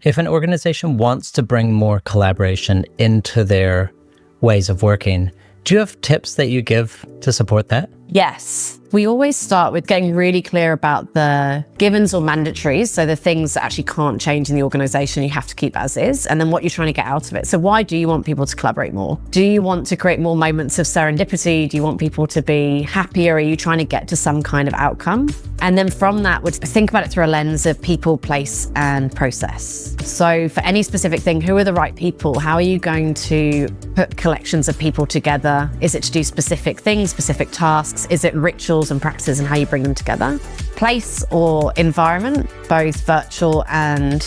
If an organization wants to bring more collaboration into their ways of working, do you have tips that you give to support that? Yes. We always start with getting really clear about the givens or mandatories, so the things that actually can't change in the organization, you have to keep as is, and then what you're trying to get out of it. So why do you want people to collaborate more? Do you want to create more moments of serendipity? Do you want people to be happier? Are you trying to get to some kind of outcome? And then from that, would think about it through a lens of people, place, and process. So for any specific thing, who are the right people? How are you going to put collections of people together? Is it to do specific things, specific tasks? Is it rituals and practices and how you bring them together? Place or environment, both virtual and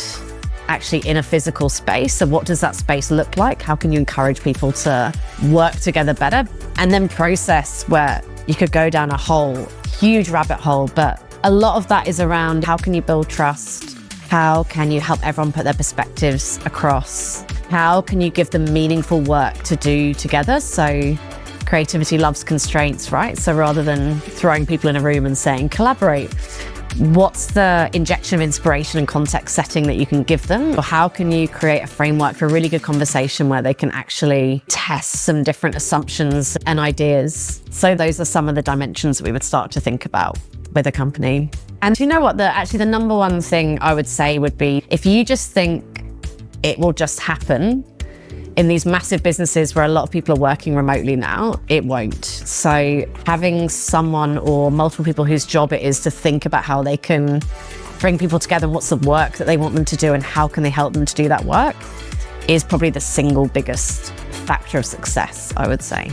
actually in a physical space. So what does that space look like? How can you encourage people to work together better? And then process, where you could go down a whole huge rabbit hole, but a lot of that is around how can you build trust? How can you help everyone put their perspectives across? How can you give them meaningful work to do together? So creativity loves constraints, right? So rather than throwing people in a room and saying, collaborate, what's the injection of inspiration and context setting that you can give them? Or how can you create a framework for a really good conversation where they can actually test some different assumptions and ideas? So those are some of the dimensions that we would start to think about with a company. And you know what, the number one thing I would say would be, if you just think it will just happen, in these massive businesses where a lot of people are working remotely now, it won't. So having someone or multiple people whose job it is to think about how they can bring people together and what's the work that they want them to do and how can they help them to do that work is probably the single biggest factor of success, I would say.